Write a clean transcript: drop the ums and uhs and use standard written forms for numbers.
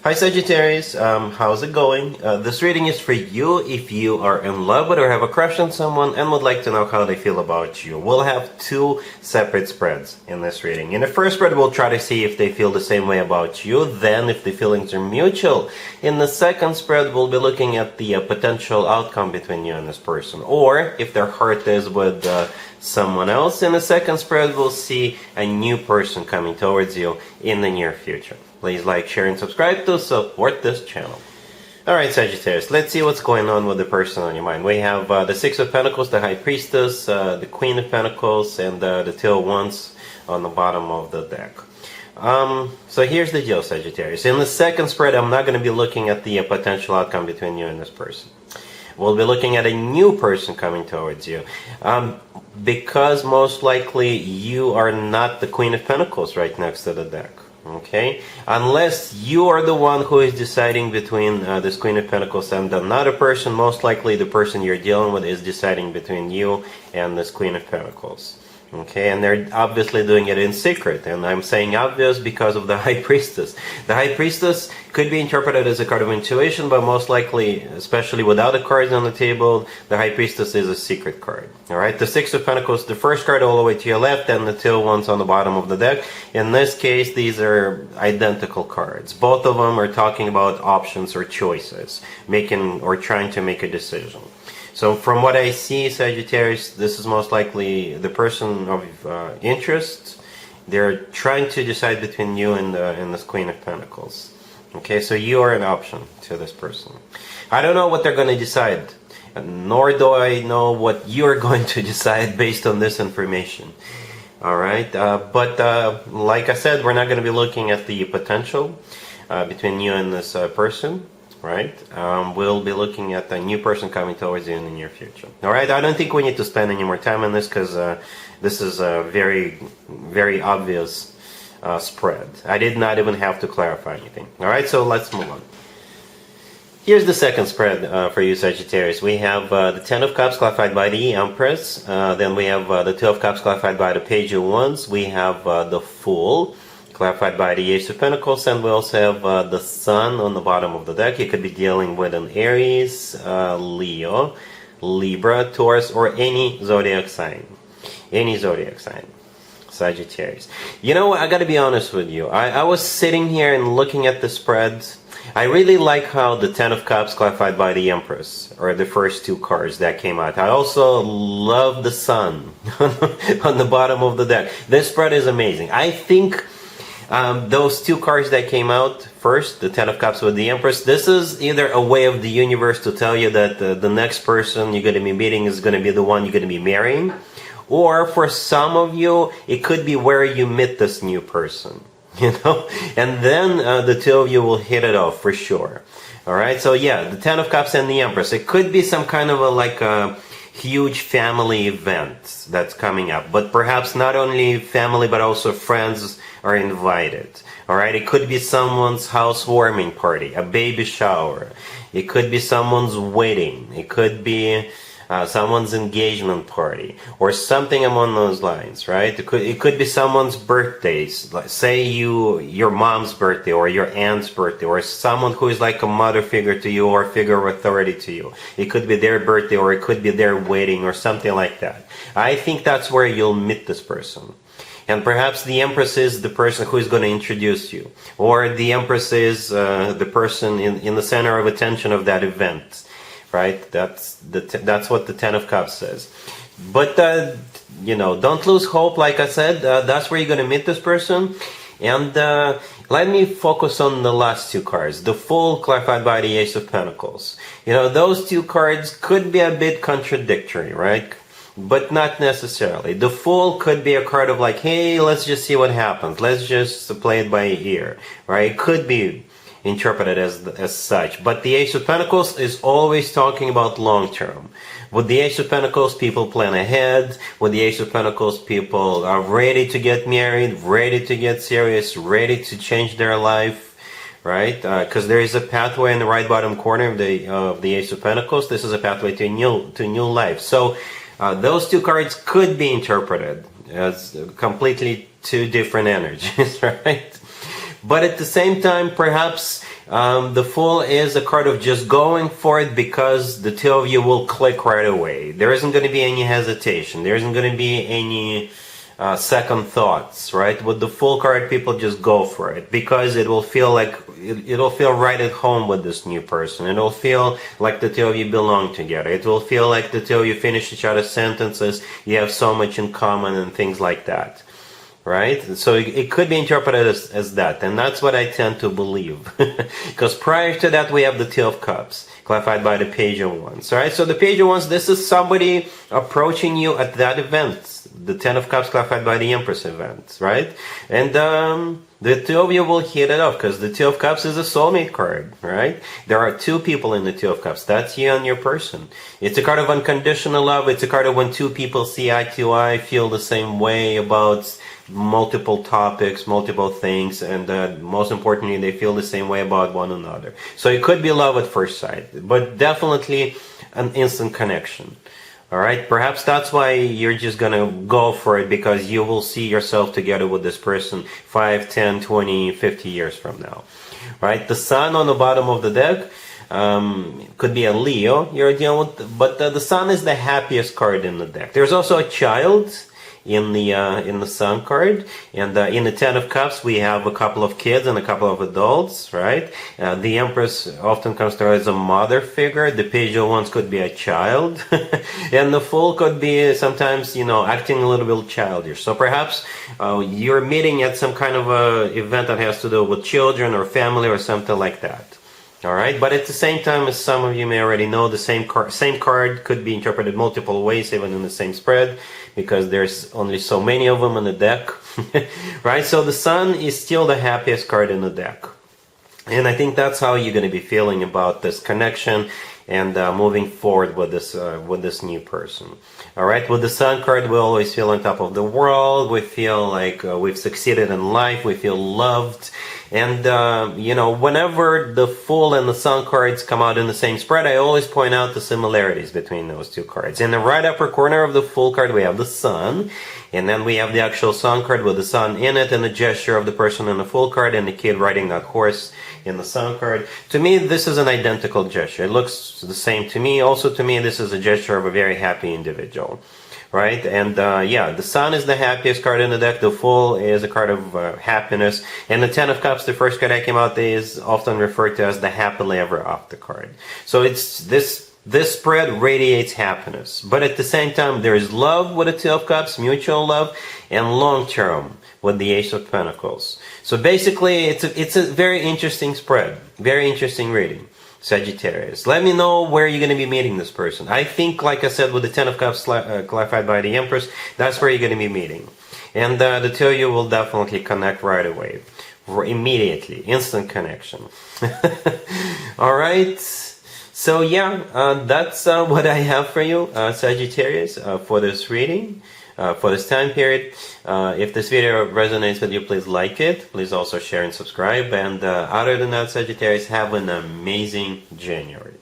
Hi Sagittarius, how's it going? This reading is for you if you are in love with or have a crush on someone and would like to know how they feel about you. We'll have two separate spreads in this reading. In the first spread, we'll try to see if they feel the same way about you, then if the feelings are mutual. In the second spread, we'll be looking at the potential outcome between you and this person, or if their heart is with someone else. In the second spread, we'll see a new person coming towards you in the near future. Please like, share, and subscribe to support this channel. Alright, Sagittarius, let's see what's going on with the person on your mind. We have the Six of Pentacles, the High Priestess, the Queen of Pentacles, and the Two of Wands on the bottom of the deck. So here's the deal, Sagittarius. In the second spread, I'm not going to be looking at the potential outcome between you and this person. We'll be looking at a new person coming towards you. Because most likely you are not the Queen of Pentacles right next to the deck. Okay, unless you are the one who is deciding between this Queen of Pentacles and another person, most likely the person you're dealing with is deciding between you and this Queen of Pentacles. Okay, and they're obviously doing it in secret, and I'm saying obvious because of the High Priestess. The High Priestess could be interpreted as a card of intuition, but most likely, especially without the cards on the table, the High Priestess is a secret card. Alright, the Six of Pentacles, the first card all the way to your left, and the Two ones on the bottom of the deck. In this case, these are identical cards. Both of them are talking about options or choices, making or trying to make a decision. So from what I see, Sagittarius, this is most likely the person of interest. They're trying to decide between you and this Queen of Pentacles. Okay, so you are an option to this person. I don't know what they're going to decide, nor do I know what you're going to decide based on this information. Alright, but like I said, we're not going to be looking at the potential between you and this person. Right, we'll be looking at a new person coming towards you in the near future. Alright, I don't think we need to spend any more time on this because this is a very, very obvious spread. I did not even have to clarify anything. Alright, so let's move on. Here's the second spread for you, Sagittarius. We have the Ten of Cups clarified by the Empress. Then we have the Two of Cups clarified by the Page of Wands. We have the Fool clarified by the Ace of Pentacles, and we also have the Sun on the bottom of the deck. You could be dealing with an Aries, Leo, Libra, Taurus, or any zodiac sign. Any zodiac sign. Sagittarius. You know what, I gotta be honest with you. I was sitting here and looking at the spreads. I really like how the Ten of Cups clarified by the Empress, or the first two cards that came out. I also love the Sun on the bottom of the deck. This spread is amazing. I think those two cards that came out first, the Ten of Cups with the Empress, this is either a way of the universe to tell you that the next person you're going to be meeting is going to be the one you're going to be marrying, or for some of you, it could be where you meet this new person, you know, and then the two of you will hit it off for sure. Alright, so yeah, the Ten of Cups and the Empress, it could be some kind of a huge family event that's coming up, but perhaps not only family but also friends are invited. Alright, it could be someone's housewarming party, a baby shower, it could be someone's wedding, it could be someone's engagement party, or something along those lines, right? It could be someone's birthdays, like say your mom's birthday or your aunt's birthday, or someone who is like a mother figure to you or a figure of authority to you. It could be their birthday, or it could be their wedding, or something like that. I think that's where you'll meet this person. And perhaps the Empress is the person who is going to introduce you, or the Empress is the person in the center of attention of that event. Right, that's what the Ten of Cups says. But you know, don't lose hope. Like I said, that's where you're going to meet this person. And let me focus on the last two cards. The Fool clarified by the Ace of Pentacles. You know, those two cards could be a bit contradictory, right? But not necessarily. The Fool could be a card of like, hey, let's just see what happens. Let's just play it by ear, right? It could be interpreted as such. But the Ace of Pentacles is always talking about long term. With the Ace of Pentacles, people plan ahead. With the Ace of Pentacles, people are ready to get married, ready to get serious, ready to change their life, right? Because there is a pathway in the right bottom corner of the Ace of Pentacles. This is a pathway to new life. So those two cards could be interpreted as completely two different energies, right? But at the same time, perhaps the Fool is a card of just going for it because the two of you will click right away. There isn't going to be any hesitation. There isn't going to be any second thoughts, right? With the Fool card, people just go for it because it will feel like it'll feel right at home with this new person. It'll feel like the two of you belong together. It will feel like the two of you finish each other's sentences. You have so much in common and things like that. Right? So it could be interpreted as that, and that's what I tend to believe. Because prior to that, we have the Two of Cups, clarified by the Page of Wands. Right? So the Page of Wands, this is somebody approaching you at that event. The Ten of Cups, clarified by the Empress event. Right? And the two of you will hit it off, because the Two of Cups is a soulmate card. Right? There are two people in the Two of Cups. That's you and your person. It's a card of unconditional love. It's a card of when two people see eye to eye, feel the same way about multiple topics, multiple things, and most importantly, they feel the same way about one another. So it could be love at first sight, but definitely an instant connection. All right, perhaps that's why you're just gonna go for it, because you will see yourself together with this person 5, 10, 20, 50 years from now. Right, the Sun on the bottom of the deck could be a Leo you're dealing with, but the Sun is the happiest card in the deck. There's also a child in the Sun card, and in the Ten of Cups we have a couple of kids and a couple of adults, right? The Empress often comes to her as a mother figure. The Page of Wands could be a child, and the Fool could be sometimes, you know, acting a little bit childish. So perhaps you're meeting at some kind of a event that has to do with children or family or something like that. All right, but at the same time, as some of you may already know, the same card could be interpreted multiple ways, even in the same spread, because there's only so many of them in the deck, right? So the Sun is still the happiest card in the deck, and I think that's how you're going to be feeling about this connection and moving forward with this new person. All right, with the Sun card, we always feel on top of the world. We feel like we've succeeded in life. We feel loved. And, you know, whenever the Fool and the Sun cards come out in the same spread, I always point out the similarities between those two cards. In the right upper corner of the Fool card, we have the Sun. And then we have the actual Sun card with the Sun in it, and the gesture of the person in the Fool card, and the kid riding that horse in the Sun card. To me, this is an identical gesture. It looks the same to me. Also, to me, this is a gesture of a very happy individual. Right? And yeah, the Sun is the happiest card in the deck. The Fool is a card of happiness. And the Ten of Cups, the first card that came out, is often referred to as the happily ever after card. So it's this spread radiates happiness. But at the same time, there is love with the Two of Cups, mutual love, and long-term with the Ace of Pentacles. So basically, it's a very interesting spread. Very interesting reading. Sagittarius. Let me know where you're going to be meeting this person. I think, like I said, with the Ten of Cups clarified by the Empress, that's where you're going to be meeting. And the two of you will definitely connect right away. Immediately. Instant connection. Alright. So yeah, that's what I have for you, Sagittarius, for this reading. For this time period. If this video resonates with you, please like it. Please also share and subscribe. And other than that, Sagittarius, have an amazing January.